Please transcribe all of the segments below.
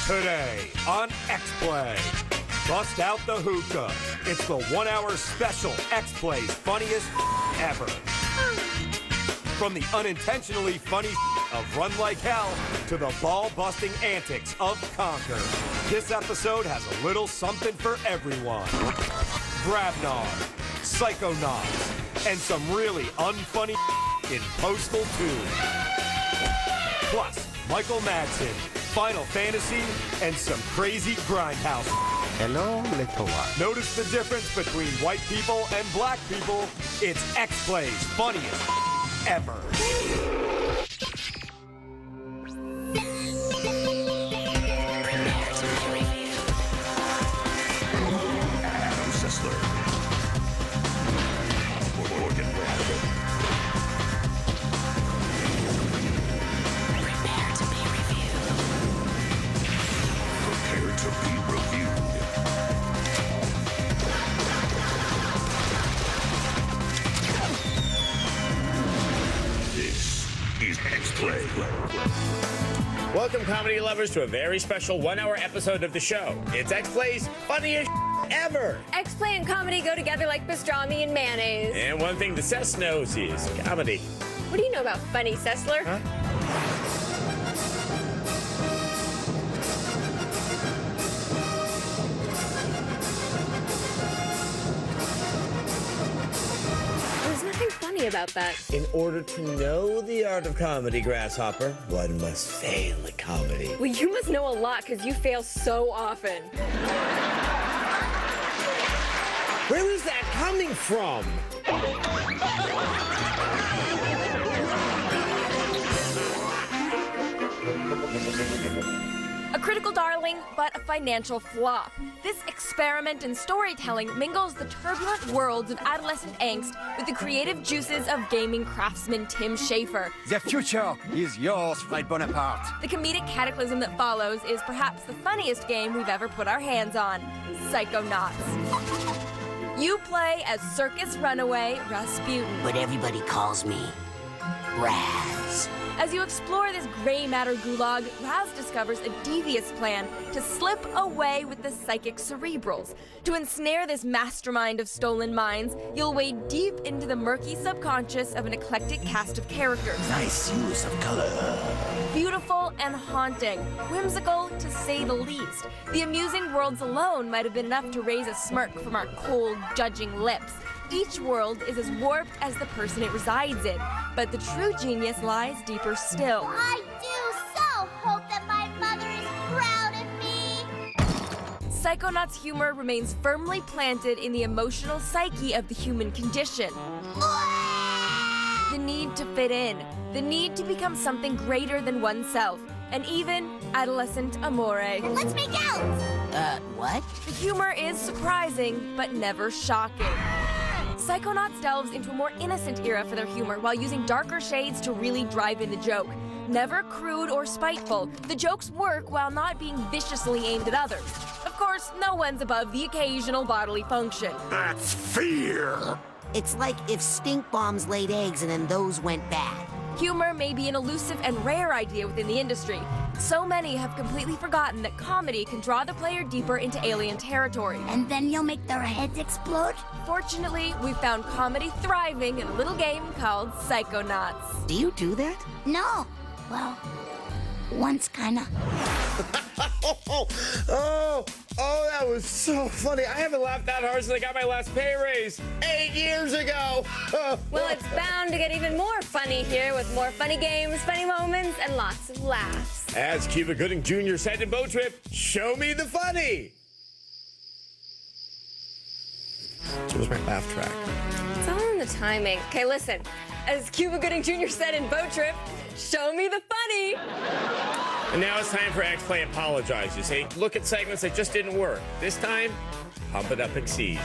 Today on X-Play, bust out the hookah. It's the 1-hour special X-Play's funniest ever. From the unintentionally funny of Run Like Hell to the ball-busting antics of Conquer, this episode has a little something for everyone. Grabnar, Psychonauts, and some really unfunny in Postal 2. Plus, Michael Madsen, Final Fantasy, and some crazy grindhouse. Hello, little one. Notice the difference between white people and black people? It's X-Play's funniest ever. Adam Sessler. Morgan Bradford. Prepare to be reviewed. Prepare to be reviewed. This is X-Play. Welcome, comedy lovers, to a very special 1-hour episode of the show. It's X-Play's funniest ever. X-Play and comedy go together like pastrami and mayonnaise. And one thing the Cess knows is comedy. What do you know about funny, Sessler? Huh? There's nothing funny about that. In order to know the art of comedy, Grasshopper, one must fail at comedy. Well, you must know a lot because you fail so often. Where is that coming from? A critical darling, but a financial flop. This experiment in storytelling mingles the turbulent worlds of adolescent angst with the creative juices of gaming craftsman Tim Schafer. The future is yours, Fred Bonaparte. The comedic cataclysm that follows is perhaps the funniest game we've ever put our hands on, Psychonauts. You play as circus runaway Rasputin. But everybody calls me Raz. As you explore this gray matter gulag, Raz discovers a devious plan to slip away with the psychic cerebrals. To ensnare this mastermind of stolen minds, you'll wade deep into the murky subconscious of an eclectic cast of characters. Nice use of color. Beautiful and haunting, whimsical to say the least. The amusing worlds alone might have been enough to raise a smirk from our cold, judging lips. Each world is as warped as the person it resides in, but the true genius lies deeper still. I do so hope that my mother is proud of me. Psychonauts' humor remains firmly planted in the emotional psyche of the human condition. The need to fit in, the need to become something greater than oneself, and even adolescent amore. Let's make out. What? The humor is surprising, but never shocking. Psychonauts delves into a more innocent era for their humor while using darker shades to really drive in the joke. Never crude or spiteful, the jokes work while not being viciously aimed at others. Of course, no one's above the occasional bodily function. That's fear. It's like if stink bombs laid eggs and then those went bad. Humor may be an elusive and rare idea within the industry. So many have completely forgotten that comedy can draw the player deeper into alien territory. And then you'll make their heads explode? Fortunately, we found comedy thriving in a little game called Psychonauts. Do you do that? No. Well, once kinda. Oh, that was so funny. I haven't laughed that hard since I got my last pay raise 8 years ago. Well, it's bound to get even more funny here with more funny games, funny moments, and lots of laughs. As Cuba Gooding Jr. said in Boat Trip, show me the funny. So was my laugh track. It's all in the timing. Okay, listen. As Cuba Gooding Jr. said in Boat Trip, show me the funny. And now it's time for X-Play Apologizes. Hey, look at segments that just didn't work. This time, pump it up, exceed.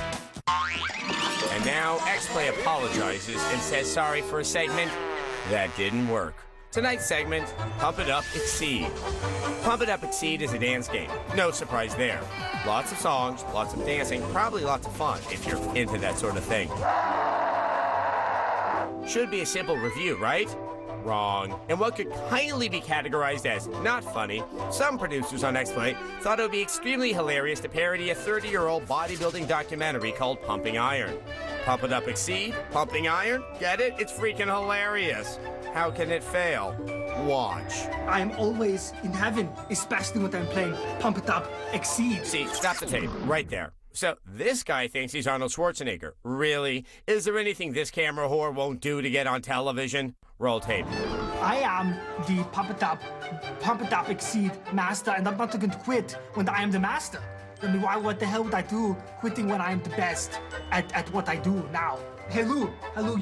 And now X-Play apologizes and says sorry for a segment that didn't work. Tonight's segment, Pump It Up, Exceed. Pump It Up, Exceed is a dance game. No surprise there. Lots of songs, lots of dancing, probably lots of fun if you're into that sort of thing. Should be a simple review, right? Wrong. In what could kindly be categorized as not funny, some producers on X-Play thought it would be extremely hilarious to parody a 30-year-old bodybuilding documentary called Pumping Iron. Pump It Up Exceed? Pumping Iron? Get it? It's freaking hilarious. How can it fail? Watch. I'm always in heaven, especially when I'm playing Pump It Up Exceed. See, stop the tape. Right there. So, this guy thinks he's Arnold Schwarzenegger. Really? Is there anything this camera whore won't do to get on television? Roll tape. I am the Pump It Up Exceed master, and I'm not going to quit when I am the master. I mean, what the hell would I do quitting when I'm the best at what I do now? Hey, Lou,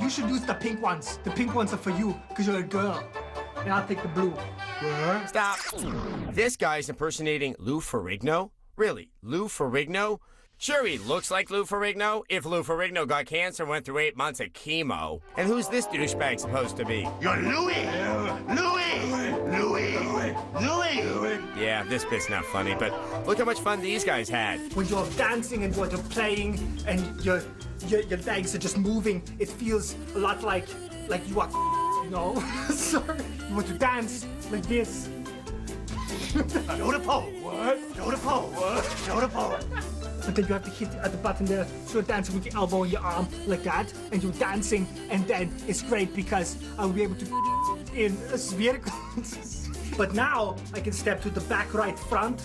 you should use the pink ones. The pink ones are for you, because you're a girl. And I'll take the blue. Stop. This guy's impersonating Lou Ferrigno? Really? Lou Ferrigno? Sure, he looks like Lou Ferrigno if Lou Ferrigno got cancer and went through 8 months of chemo. And who's this douchebag supposed to be? You're Louie! Louie! Yeah, this bit's not funny, but look how much fun these guys had. When you're dancing and when you're playing and your legs are just moving, it feels a lot like you are, you know? Sorry. You want to dance like this. Show the pole! What? Show the pole! What? Show the pole! But then you have to hit at the button there, so you're dancing with your elbow and your arm like that, and you're dancing, and then it's great because I'll be able to in a spherical. But now I can step to the back right front.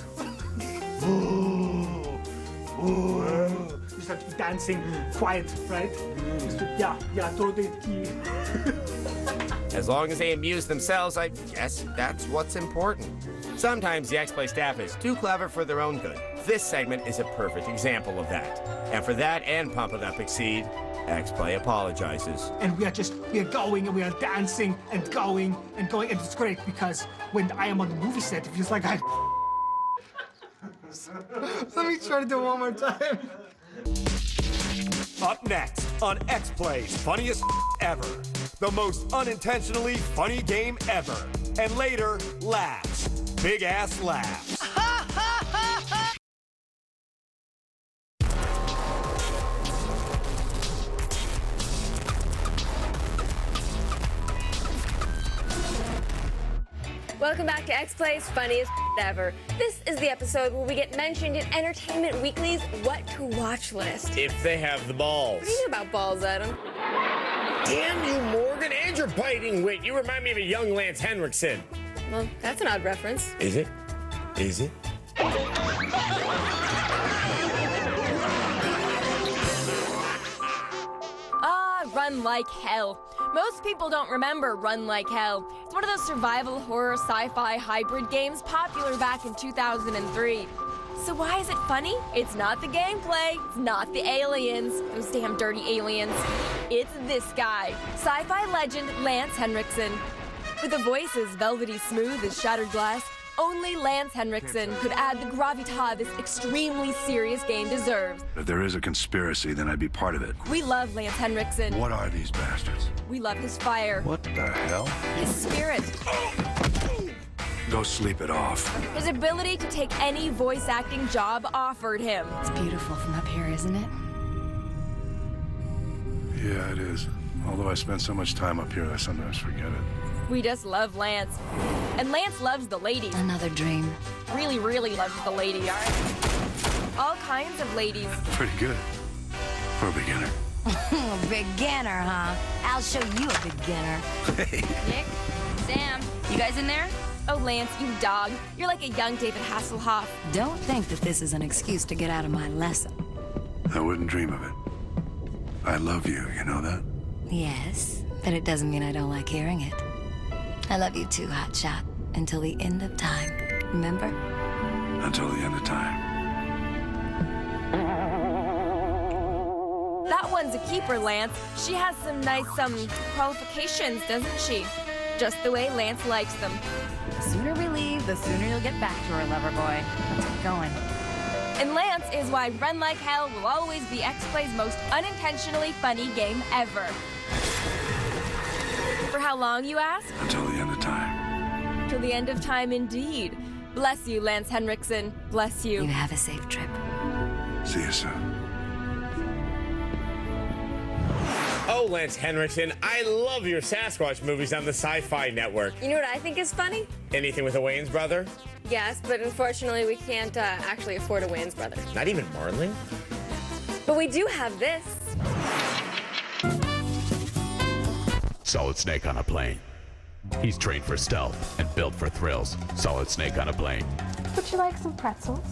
Ooh. You just have to be dancing quiet, right? Yeah, totally. As long as they amuse themselves, I guess that's what's important. Sometimes the X-Play staff is too clever for their own good. This segment is a perfect example of that. And for that and Pump It Up Exceed, X-Play apologizes. And we are going and we are dancing and going, and it's great because when I am on the movie set, it feels like I... Let me try to do it one more time. Up next on X-Play's Funniest Ever, the most unintentionally funny game ever. And later, laughs. Big ass laughs. Welcome back to X-Play's Funniest Ever. This is the episode where we get mentioned in Entertainment Weekly's What to Watch list. If they have the balls. What do you know about balls, Adam? Damn you, Morgan, and your biting wit. You remind me of a young Lance Henriksen. Well, that's an odd reference. Is it? Is it? Run Like Hell. Most people don't remember Run Like Hell. It's one of those survival horror sci-fi hybrid games popular back in 2003. So why is it funny? It's not the gameplay, it's not the aliens, those damn dirty aliens. It's this guy, sci-fi legend Lance Henriksen. With a voice as velvety smooth as shattered glass, only Lance Henriksen could add the gravitas this extremely serious game deserves. If there is a conspiracy, then I'd be part of it. We love Lance Henriksen. What are these bastards? We love his fire. What the hell? His spirit. Go sleep it off. His ability to take any voice acting job offered him. It's beautiful from up here, isn't it? Yeah, it is. Although I spend so much time up here, I sometimes forget it. We just love Lance. And Lance loves the ladies. Another dream. Really, really loves the ladies. All kinds of ladies. Pretty good. For a beginner. Beginner, huh? I'll show you a beginner. Hey. Nick, Sam, you guys in there? Oh, Lance, you dog. You're like a young David Hasselhoff. Don't think that this is an excuse to get out of my lesson. I wouldn't dream of it. I love you, you know that? Yes, but it doesn't mean I don't like hearing it. I love you too, Hotshot. Until the end of time. Remember? Until the end of time. That one's a keeper, Lance. She has some nice, qualifications, doesn't she? Just the way Lance likes them. The sooner we leave, the sooner you'll get back to her, lover boy. Let's get going. And Lance is why Run Like Hell will always be X-Play's most unintentionally funny game ever. For how long, you ask? Until the end of time. Till the end of time, indeed. Bless you, Lance Henriksen. Bless you. You have a safe trip. See you soon. Oh, Lance Henriksen, I love your Sasquatch movies on the Sci-Fi Network. You know what I think is funny? Anything with a Wayans brother? Yes, but unfortunately we can't actually afford a Wayans brother. Not even Marley? But we do have this. Solid Snake on a plane. He's trained for stealth and built for thrills. Solid Snake on a plane. Would you like some pretzels?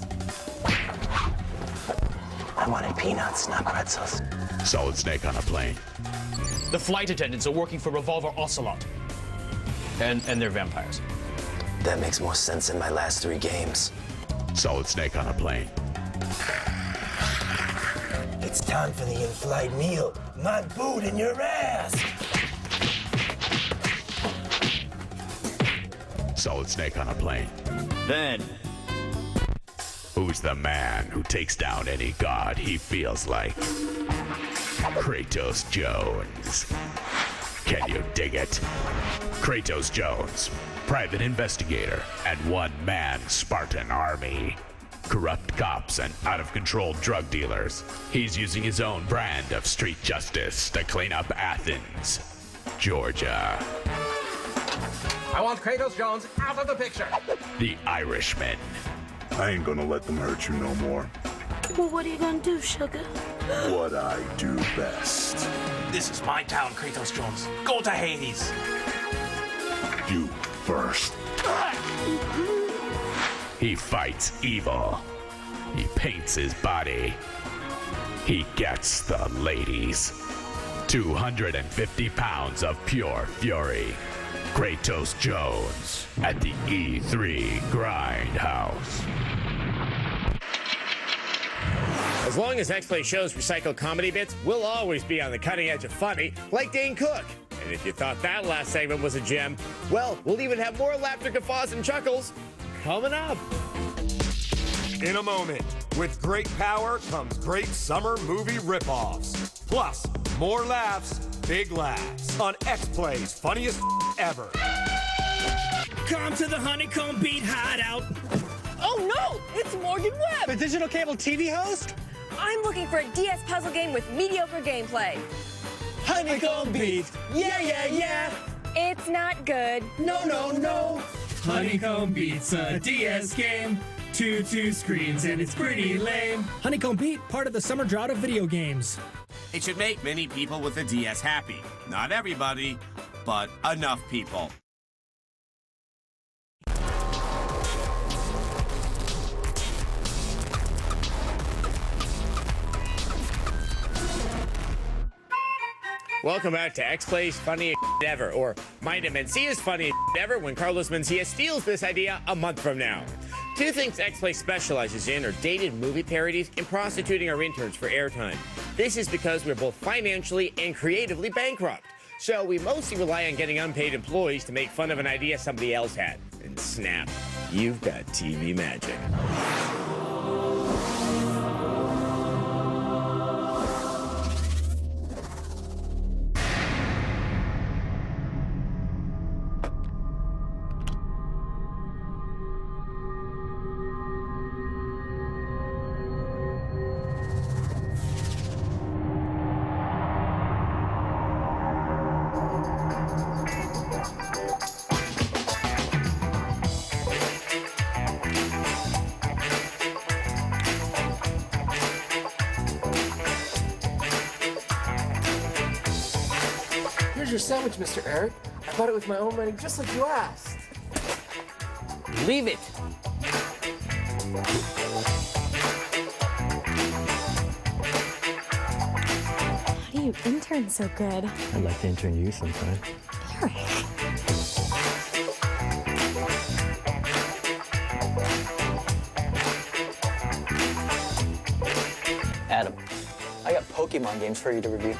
I wanted peanuts, not pretzels. Solid Snake on a plane. The flight attendants are working for Revolver Ocelot. And they're vampires. That makes more sense than my last 3 games. Solid Snake on a plane. It's time for the in-flight meal. My boot in your ass. Solid Snake on a plane. Then, who's the man who takes down any god he feels like? Kratos Jones. Can you dig it? Kratos Jones, private investigator and one-man Spartan army. Corrupt cops and out-of-control drug dealers. He's using his own brand of street justice to clean up Athens, Georgia. I want Kratos Jones out of the picture. The Irishman. I ain't gonna let them hurt you no more. Well, what are you gonna do, sugar? What I do best. This is my town, Kratos Jones. Go to Hades. You first. He fights evil. He paints his body. He gets the ladies. 250 pounds of pure fury. Kratos Jones at the E3 Grindhouse. As long as X-Play shows recycle comedy bits, we'll always be on the cutting edge of funny, like Dane Cook. And if you thought that last segment was a gem, well, we'll even have more laughter, guffaws, and chuckles coming up. In a moment, with great power comes great summer movie ripoffs. Plus, more laughs, big laughs on X-Play's funniest ever. Come to the Honeycomb Beat Hideout. Oh no, it's Morgan Webb. The digital cable TV host? I'm looking for a DS puzzle game with mediocre gameplay. Honeycomb Beat. Yeah, yeah, yeah. It's not good. No. Honeycomb Beat's a DS game. 2 screens and it's pretty lame. Honeycomb Beat, part of the summer drought of video games. It should make many people with a DS happy. Not everybody, but enough people. Welcome back to X-Play's Funniest Ever, or Mind Mencia's Funniest Ever, when Carlos Mencia steals this idea a month from now. 2 things X-Play specializes in are dated movie parodies and prostituting our interns for airtime. This is because we're both financially and creatively bankrupt. So we mostly rely on getting unpaid employees to make fun of an idea somebody else had. And snap, you've got TV magic. Here's your sandwich, Mr. Eric. I bought it with my own money, just like you asked. Leave it. How do you intern so good? I'd like to intern you sometime. Eric. Adam, I got Pokemon games for you to review.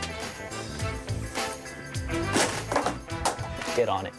Get on it.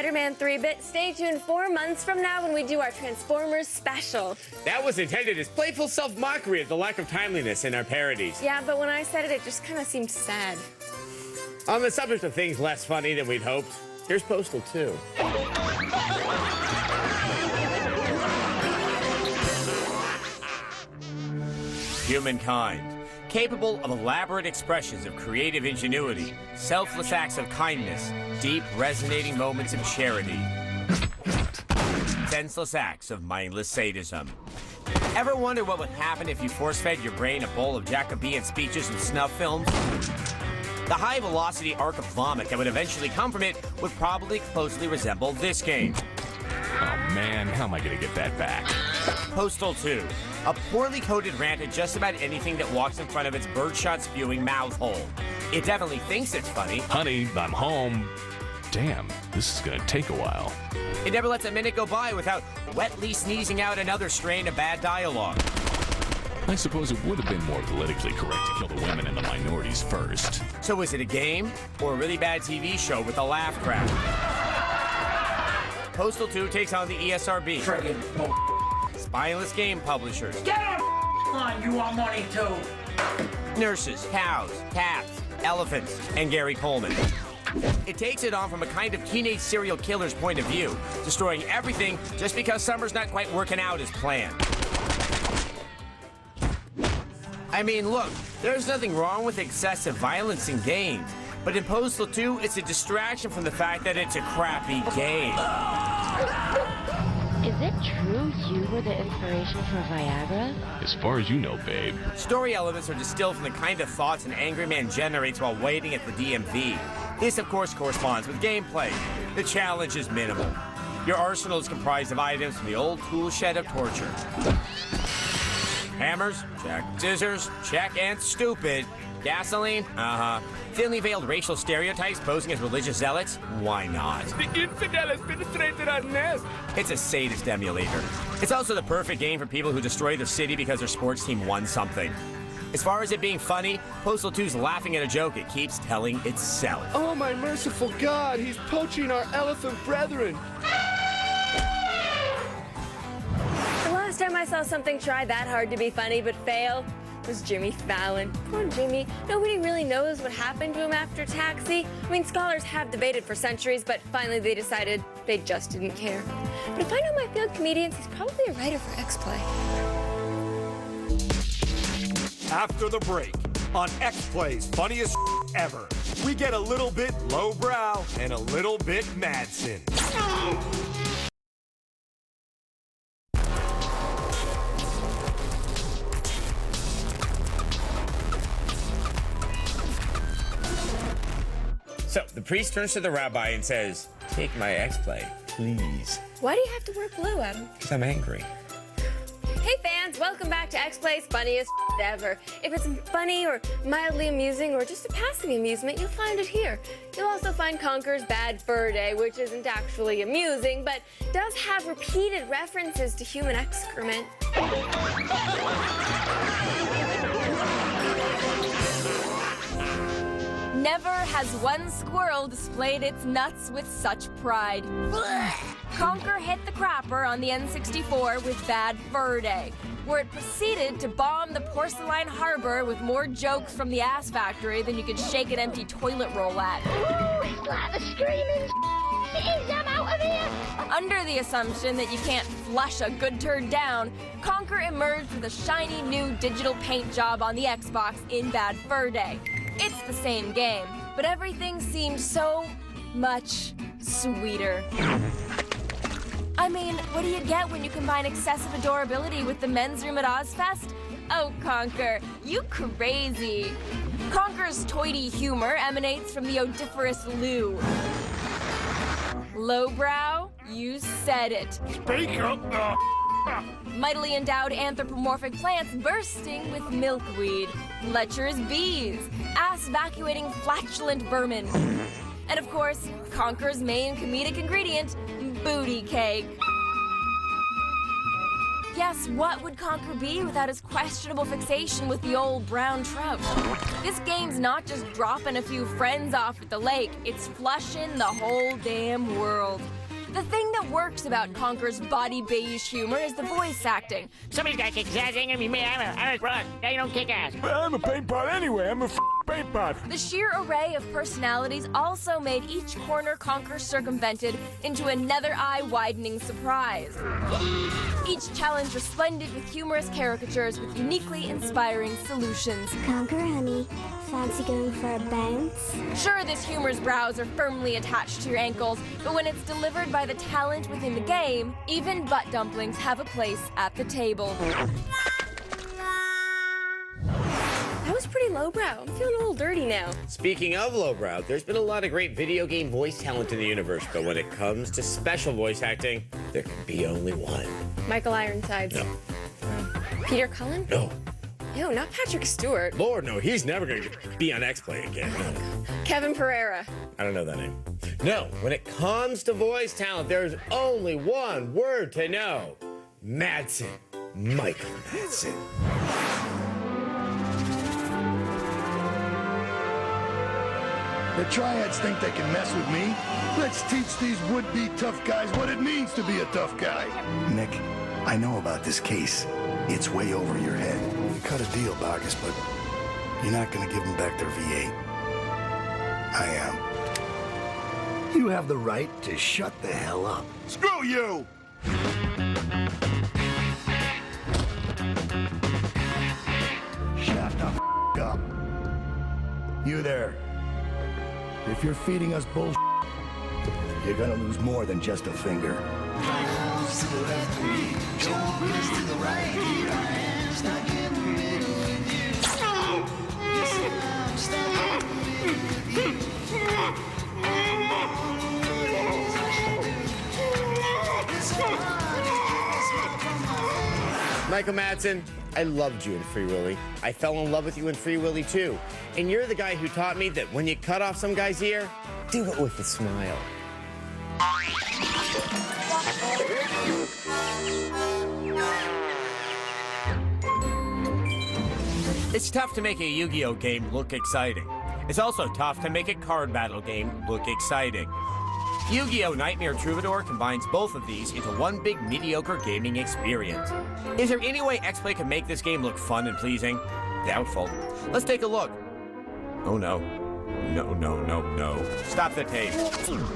Spider-Man 3-bit. Stay tuned 4 months from now when we do our Transformers special. That was intended as playful self-mockery of the lack of timeliness in our parodies. Yeah, but when I said it, it just kind of seemed sad. On the subject of things less funny than we'd hoped, here's Postal 2. Humankind, capable of elaborate expressions of creative ingenuity, selfless acts of kindness, deep, resonating moments of charity, senseless acts of mindless sadism. Ever wonder what would happen if you force-fed your brain a bowl of Jacobean speeches and snuff films? The high-velocity arc of vomit that would eventually come from it would probably closely resemble this game. Oh man, how am I gonna get that back? Postal 2, a poorly coded rant at just about anything that walks in front of its birdshot-spewing mouth hole. It definitely thinks it's funny. Honey, I'm home. Damn, this is gonna take a while. It never lets a minute go by without wetly sneezing out another strain of bad dialogue. I suppose it would have been more politically correct to kill the women and the minorities first. So is it a game or a really bad TV show with a laugh track? Postal 2 takes on the ESRB. Spineless game publishers. Get on, you want money too. Nurses, cows, cats, elephants, and Gary Coleman. It takes it on from a kind of teenage serial killer's point of view, destroying everything just because summer's not quite working out as planned. I mean, look, there's nothing wrong with excessive violence in games, but in Postal 2, it's a distraction from the fact that it's a crappy game. Is it true you were the inspiration for Viagra? As far as you know, babe. Story elements are distilled from the kind of thoughts an angry man generates while waiting at the DMV. This, of course, corresponds with gameplay. The challenge is minimal. Your arsenal is comprised of items from the old tool shed of torture. Hammers, check. Scissors, check. And stupid. Gasoline, Thinly veiled racial stereotypes posing as religious zealots, why not? The infidel has penetrated our nest. It's a sadist emulator. It's also the perfect game for people who destroy their city because their sports team won something. As far as it being funny, Postal 2's laughing at a joke it keeps telling itself. Oh, my merciful God, he's poaching our elephant brethren. The last time I saw something try that hard to be funny but fail was Jimmy Fallon. Poor Jimmy. Nobody really knows what happened to him after Taxi. I mean, scholars have debated for centuries, but finally they decided they just didn't care. But if I know my field comedians, he's probably a writer for X-Play. After the break, on X-Play's funniest ever, we get a little bit lowbrow and a little bit Madsen. So, the priest turns to the rabbi and says, "Take my X-Play, please." Why do you have to wear blue, Adam? Because I'm angry. Hey fans, welcome back to X-Play's funniest ever. If it's funny or mildly amusing or just a passing amusement, you'll find it here. You'll also find Conker's Bad Fur Day, which isn't actually amusing, but does have repeated references to human excrement. Never has one squirrel displayed its nuts with such pride. Conker hit the crapper on the N64 with Bad Fur Day, where it proceeded to bomb the porcelain harbor with more jokes from the ass factory than you could shake an empty toilet roll at. Ooh, it's like the screaming things I'm out of here! Under the assumption that you can't flush a good turd down, Conker emerged with a shiny new digital paint job on the Xbox in Bad Fur Day. It's the same game, but everything seems so much sweeter. I mean, what do you get when you combine excessive adorability with the men's room at Ozfest? Oh, Conker, you crazy. Conker's toity humor emanates from the odiferous loo. Lowbrow, you said it. Speak up. Mightily endowed anthropomorphic plants bursting with milkweed, lecherous bees, ass-vacuating flatulent vermin, and of course, Conker's main comedic ingredient, booty cake. Yes, what would Conker be without his questionable fixation with the old brown trout? This game's not just dropping a few friends off at the lake, it's flushing the whole damn world. The thing that works about Conker's body beige humor is the voice acting. Somebody's got to kick his ass. Ain't gonna be me. I'm a broad. Now you don't kick ass. I'm a paint pot anyway. I'm a paint pot. The sheer array of personalities also made each corner Conker circumvented into another eye-widening surprise. Each challenge resplendent with humorous caricatures with uniquely inspiring solutions. Conker, honey, fancy going for a bounce? Sure, this humor's brows are firmly attached to your ankles, but when it's delivered by the talent within the game, even butt dumplings have a place at the table. That was pretty lowbrow. I'm feeling a little dirty now. Speaking of lowbrow, there's been a lot of great video game voice talent in the universe, but when it comes to special voice acting, there can be only one. Michael Ironsides. No. Peter Cullen? No. No, not Patrick Stewart. Lord, no, he's never going to be on X-Play again. No. Kevin Pereira. I don't know that name. No, when it comes to voice talent, there's only one word to know. Madsen. Michael Madsen. The Triads think they can mess with me? Let's teach these would-be tough guys what it means to be a tough guy. Nick, I know about this case. It's way over your head. You cut a deal, Bargus, but you're not gonna give them back their V8. I am. You have the right to shut the hell up. Screw you! Shut the f*** up. You there. If you're feeding us bullshit, you're gonna lose more than just a finger. Michael Madsen, I loved you in Free Willy. I fell in love with you in Free Willy too. And you're the guy who taught me that when you cut off some guy's ear, do it with a smile. It's tough to make a Yu-Gi-Oh game look exciting. It's also tough to make a card battle game look exciting. Yu-Gi-Oh! Nightmare Troubadour combines both of these into one big mediocre gaming experience. Is there any way X-Play can make this game look fun and pleasing? Doubtful. Let's take a look. Oh no. No, no, no, no. Stop the tape.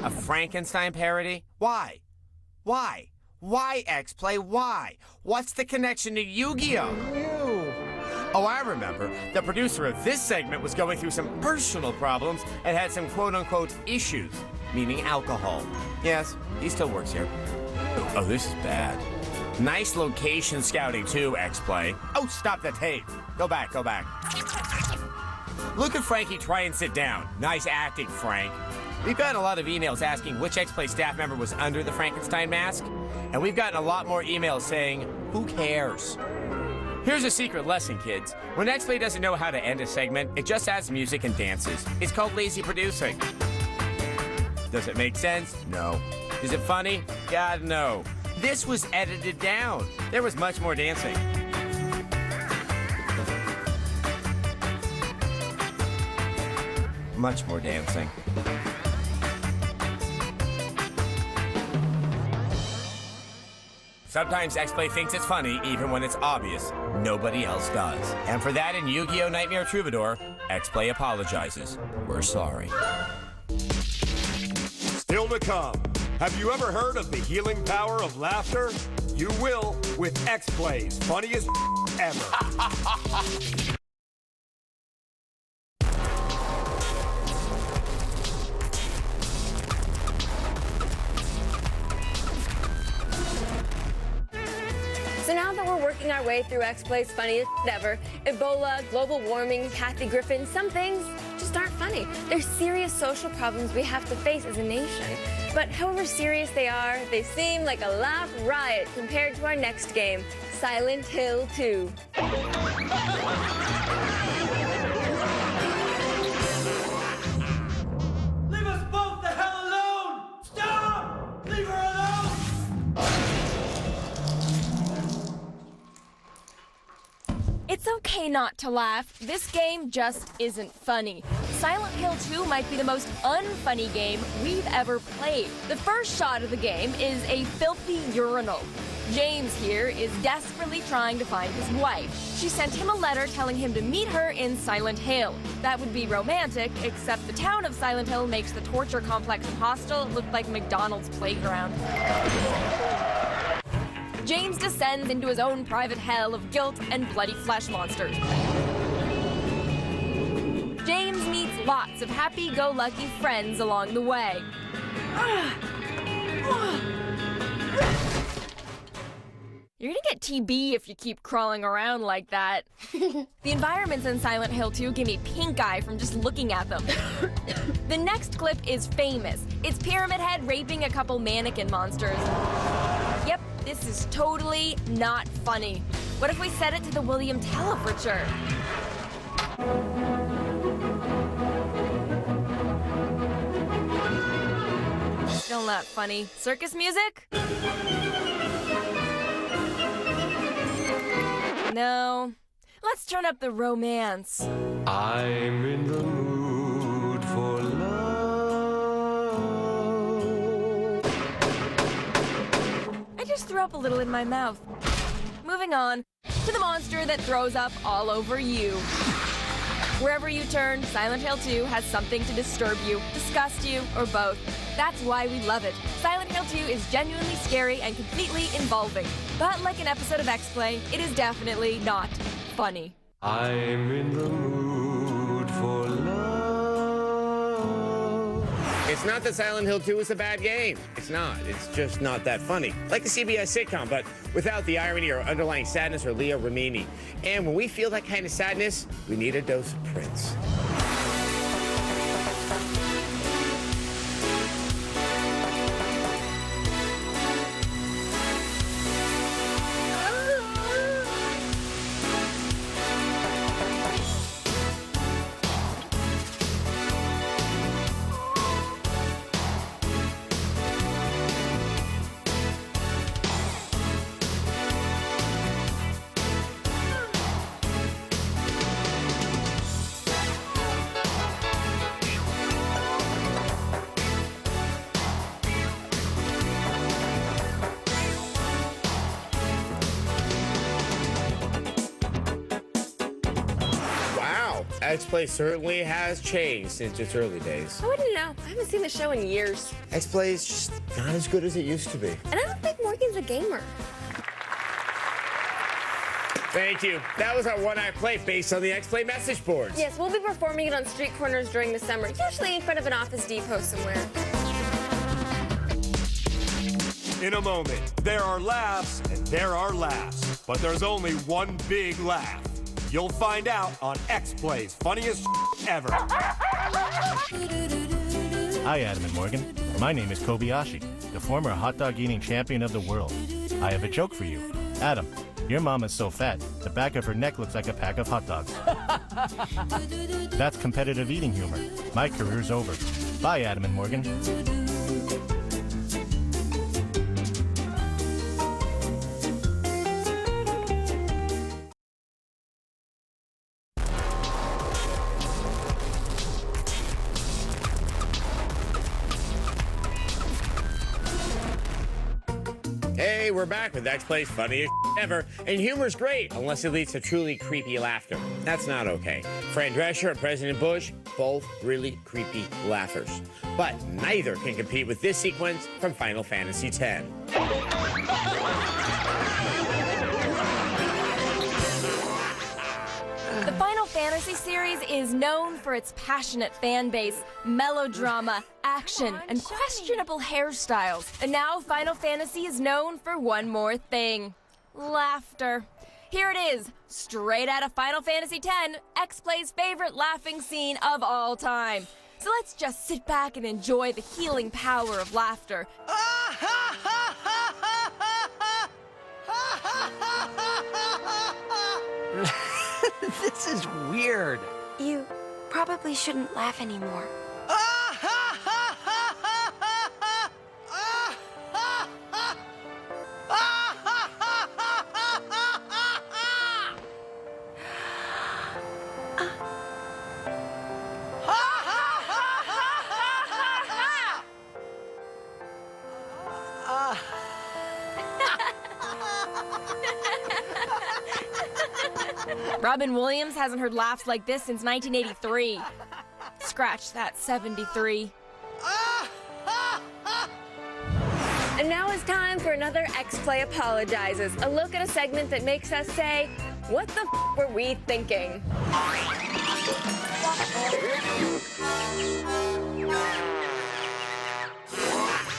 A Frankenstein parody? Why? Why? Why, X-Play? Why? What's the connection to Yu-Gi-Oh? Oh, I remember. The producer of this segment was going through some personal problems and had some quote-unquote issues, meaning alcohol. Yes, he still works here. Oh, this is bad. Nice location scouting too, X-Play. Oh, stop the tape. Go back, go back. Look at Frankie try and sit down. Nice acting, Frank. We've gotten a lot of emails asking which X-Play staff member was under the Frankenstein mask, and we've gotten a lot more emails saying, who cares? Here's a secret lesson, kids. When X-Play doesn't know how to end a segment, it just adds music and dances. It's called lazy producing. Does it make sense? No. Is it funny? God, no. This was edited down. There was much more dancing. Much more dancing. Sometimes X-Play thinks it's funny even when it's obvious nobody else does. And for that in Yu-Gi-Oh! Nightmare Troubadour, X-Play apologizes. We're sorry. Still to come. Have you ever heard of the healing power of laughter? You will with X-Play's funniest ever. So now that we're working our way through X-Play's funniest ever, Ebola, global warming, Kathy Griffin, some things just aren't funny. They're serious social problems we have to face as a nation. But however serious they are, they seem like a laugh riot compared to our next game, Silent Hill 2. Leave us both the hell alone! Stop! Leave her alone! It's okay not to laugh. This game just isn't funny. Silent Hill 2 might be the most unfunny game we've ever played. The first shot of the game is a filthy urinal. James here is desperately trying to find his wife. She sent him a letter telling him to meet her in Silent Hill. That would be romantic, except the town of Silent Hill makes the torture complex and hostel look like McDonald's playground. James descends into his own private hell of guilt and bloody flesh monsters. James meets lots of happy-go-lucky friends along the way. You're gonna get TB if you keep crawling around like that. The environments in Silent Hill 2 give me pink eye from just looking at them. The next clip is famous. It's Pyramid Head raping a couple mannequin monsters. Yep, this is totally not funny. What if we set it to the William Tell Overture? Still not funny. Circus music? No. Let's turn up the romance. I'm in the mood for love. I just threw up a little in my mouth. Moving on to the monster that throws up all over you. Wherever you turn, Silent Hill 2 has something to disturb you, disgust you, or both. That's why we love it. Silent Hill 2 is genuinely scary and completely involving. But like an episode of X-Play, it is definitely not funny. I'm in the mood for love. It's not that Silent Hill 2 is a bad game. It's not. It's just not that funny. Like a CBS sitcom, but without the irony or underlying sadness or Leah Remini. And when we feel that kind of sadness, we need a dose of Prince. X-Play certainly has changed since its early days. I wouldn't know. I haven't seen the show in years. X-Play is just not as good as it used to be. And I don't think Morgan's a gamer. Thank you. That was our one-act play based on the X-Play message boards. Yes, we'll be performing it on street corners during the summer, usually in front of an Office Depot somewhere. In a moment, there are laughs and there are laughs, but there's only one big laugh. You'll find out on X-Play's funniest ever. Hi, Adam and Morgan. My name is Kobayashi, the former hot dog eating champion of the world. I have a joke for you. Adam, your mom is so fat, the back of her neck looks like a pack of hot dogs. That's competitive eating humor. My career's over. Bye, Adam and Morgan. Hey, we're back with X-Play's funniest ever, and humor's great unless it leads to truly creepy laughter. That's not okay. Fran Drescher and President Bush, both really creepy laughers. But neither can compete with this sequence from Final Fantasy X. The Final Fantasy series is known for its passionate fan base, melodrama, action, and questionable hairstyles. And now Final Fantasy is known for one more thing: laughter. Here it is, straight out of Final Fantasy X, X-Play's favorite laughing scene of all time. So let's just sit back and enjoy the healing power of laughter. This is weird. You probably shouldn't laugh anymore. Robin Williams hasn't heard laughs like this since 1983. Scratch that, 73. And now it's time for another X-Play Apologizes, a look at a segment that makes us say, what the f were we thinking?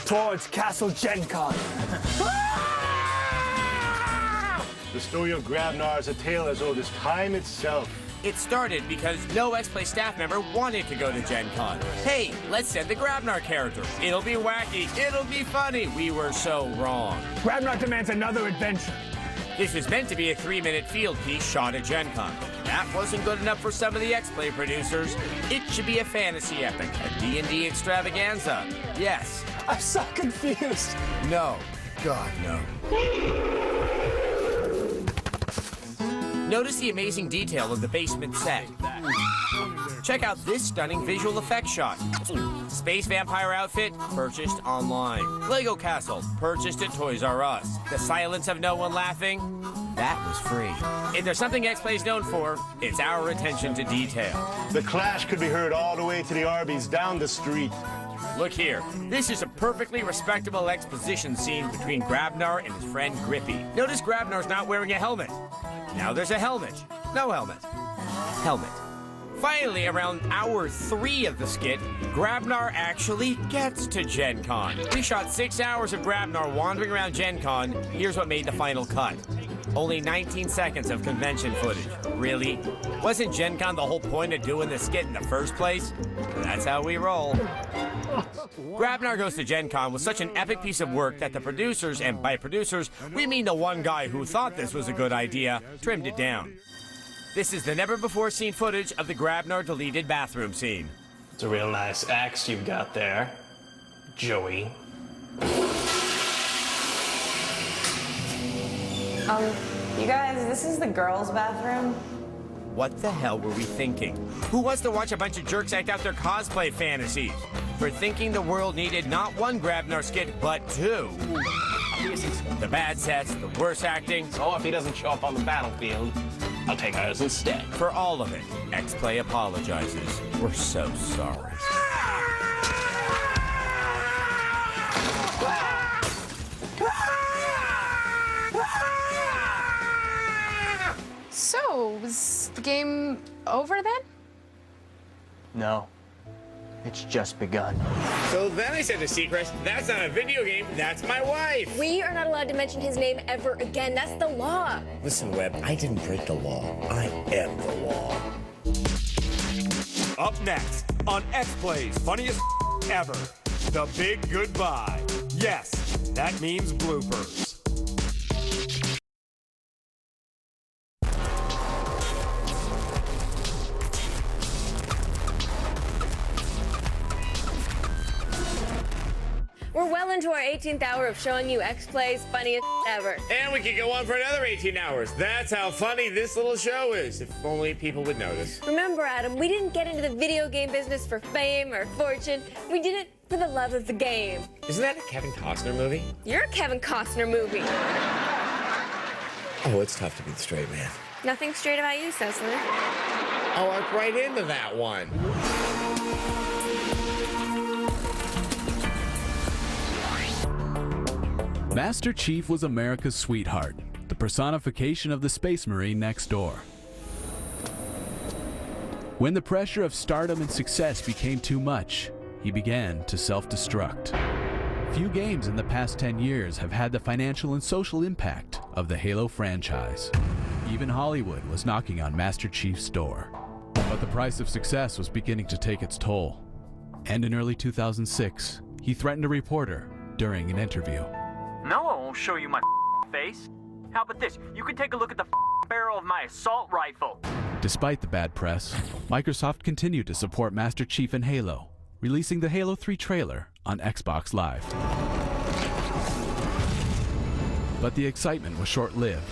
Towards Castle Gen Con. The story of Grabnar is a tale as old as time itself. It started because no X-Play staff member wanted to go to Gen Con. Hey, let's send the Grabnar character. It'll be wacky. It'll be funny. We were so wrong. Grabnar demands another adventure. This was meant to be a 3-minute field piece shot at Gen Con. That wasn't good enough for some of the X-Play producers. It should be a fantasy epic, a D&D extravaganza. Yes. I'm so confused. No. God, no. Notice the amazing detail of the basement set. Check out this stunning visual effects shot. Space vampire outfit, purchased online. Lego castle, purchased at Toys R Us. The silence of no one laughing, that was free. If there's something X-Play's known for, it's our attention to detail. The clash could be heard all the way to the Arby's down the street. Look here, this is a perfectly respectable exposition scene between Grabnar and his friend Grippy. Notice Grabnar's not wearing a helmet. Now there's a helmet. No helmet. Helmet. Finally, around hour 3 of the skit, Grabnar actually gets to Gen Con. We shot 6 hours of Grabnar wandering around Gen Con. Here's what made the final cut. Only 19 seconds of convention footage. Really? Wasn't Gen Con the whole point of doing the skit in the first place? That's how we roll. Grabnar Goes to Gen Con was such an epic piece of work that the producers, and by producers, we mean the one guy who thought this was a good idea, trimmed it down. This is the never-before-seen footage of the Grabnar deleted bathroom scene. It's a real nice axe you've got there, Joey. You guys, this is the girls' bathroom. What the hell were we thinking? Who wants to watch a bunch of jerks act out their cosplay fantasies? For thinking the world needed not one Grabnar skit, but 2. The bad sets, the worse acting. So if he doesn't show up on the battlefield, I'll take ours instead. For all of it, X-Play apologizes. We're so sorry. So, was the game over then? No. It's just begun. So then I said to Seacrest, that's not a video game, that's my wife. We are not allowed to mention his name ever again. That's the law. Listen, Webb, I didn't break the law. I am the law. Up next on X-Play's funniest ever, the big goodbye. Yes, that means bloopers. We're well into our 18th hour of showing you X-Play's funniest ever. And we could go on for another 18 hours. That's how funny this little show is. If only people would notice. Remember, Adam, we didn't get into the video game business for fame or fortune. We did it for the love of the game. Isn't that a Kevin Costner movie? You're a Kevin Costner movie. Oh, it's tough to be the straight man. Nothing straight about you, Cecily. I'll walk right into that one. Master Chief was America's sweetheart, the personification of the Space Marine next door. When the pressure of stardom and success became too much, he began to self-destruct. Few games in the past 10 years have had the financial and social impact of the Halo franchise. Even Hollywood was knocking on Master Chief's door. But the price of success was beginning to take its toll. And in early 2006, he threatened a reporter during an interview. No, I won't show you my face. How about this? You can take a look at the barrel of my assault rifle. Despite the bad press, Microsoft continued to support Master Chief in Halo, releasing the Halo 3 trailer on Xbox Live. But the excitement was short-lived,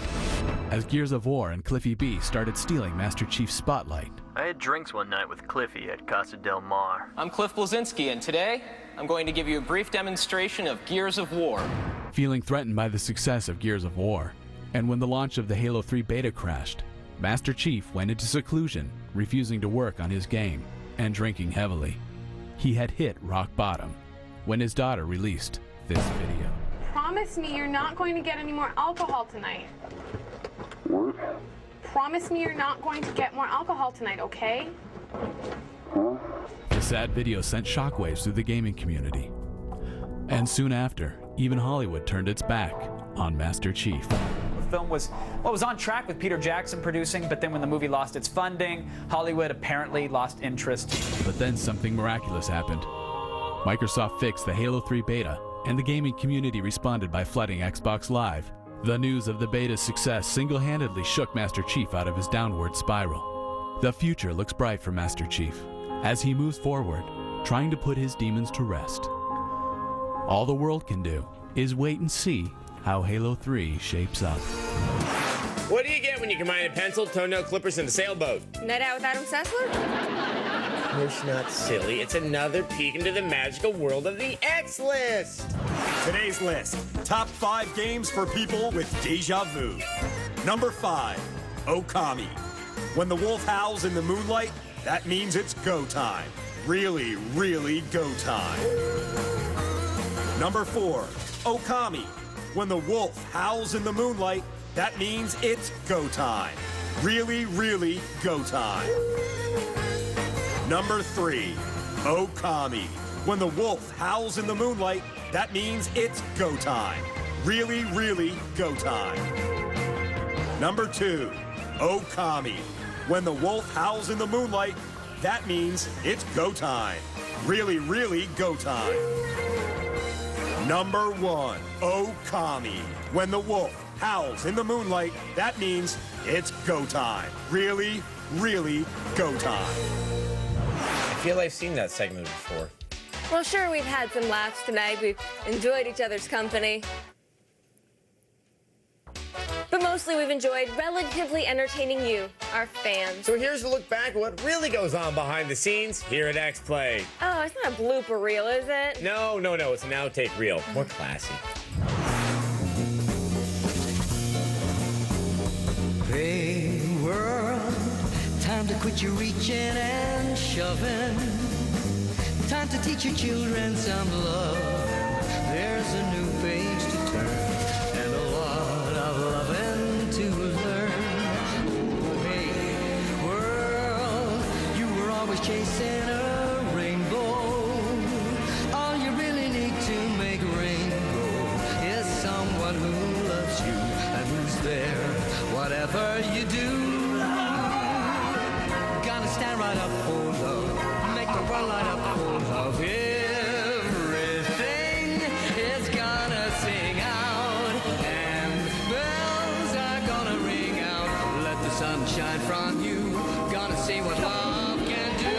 as Gears of War and Cliffy B started stealing Master Chief's spotlight. I had drinks one night with Cliffy at Casa del Mar. I'm Cliff Bleszinski, and today I'm going to give you a brief demonstration of Gears of War. Feeling threatened by the success of Gears of War, and when the launch of the Halo 3 beta crashed, Master Chief went into seclusion, refusing to work on his game and drinking heavily. He had hit rock bottom when his daughter released this video. Promise me you're not going to get any more alcohol tonight. What? Promise me you're not going to get more alcohol tonight, okay? The sad video sent shockwaves through the gaming community. And soon after, even Hollywood turned its back on Master Chief. The film was on track with Peter Jackson producing, but then when the movie lost its funding, Hollywood apparently lost interest. But then something miraculous happened. Microsoft fixed the Halo 3 beta, and the gaming community responded by flooding Xbox Live. The news of the beta's success single-handedly shook Master Chief out of his downward spiral. The future looks bright for Master Chief as he moves forward, trying to put his demons to rest. All the world can do is wait and see how Halo 3 shapes up. What do you get when you combine a pencil, toenail clippers, and a sailboat? Night out with Adam Sessler? It's not silly. It's another peek into the magical world of the X List. Today's list, top 5 games for people with deja vu. Number 5, Okami. When the wolf howls in the moonlight, that means it's go time. Really, really go time. Number 4, Okami. When the wolf howls in the moonlight, that means it's go time. Really, really go time. Number 3, Okami. When the wolf howls in the moonlight, that means it's go time. Really, really go time. Number 2, Okami. When the wolf howls in the moonlight, that means it's go time. Really, really go time. Number 1, Okami. When the wolf howls in the moonlight, that means it's go time. Really, really go time. I feel I've seen that segment before. Well, sure, we've had some laughs tonight. We've enjoyed each other's company. But mostly we've enjoyed relatively entertaining you, our fans. So here's a look back at what really goes on behind the scenes here at X-Play. Oh, it's not a blooper reel, is it? No, it's an outtake reel. More classy. Hey world, time to quit your reaching and shoving. Time to teach your children some love. There's a new page to turn and a lot of loving to learn. Oh, hey world, you were always chasing a rainbow. All you really need to make a rainbow is someone who loves you and who's there whatever you do. Gonna stand right up for love, make the world light up for love. Everything is gonna sing out, and bells are gonna ring out. Let the sun shine from you, gonna see what love can do.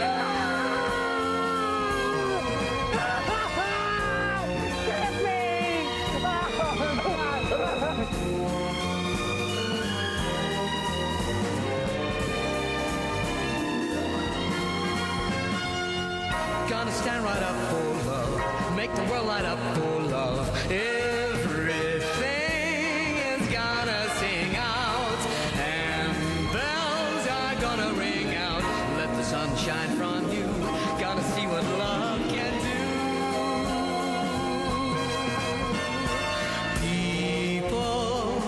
Gonna stand right up for love, make the world light up for love. Everything is gonna sing out, and bells are gonna ring out. Let the sun shine from you, gonna see what love can do. People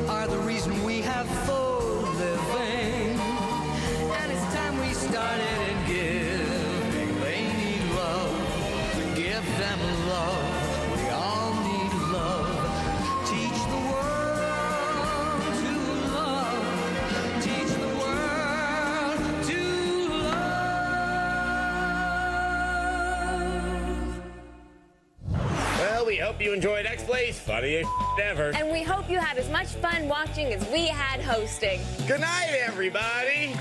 are the reason we have full living, and it's time we started and giving. They need love, give them love. We all need love. Teach the world to love. Teach the world to love. Well, we hope you enjoyed X-Play's funniest ever. And we hope you had as much fun watching as we had hosting. Good night, everybody.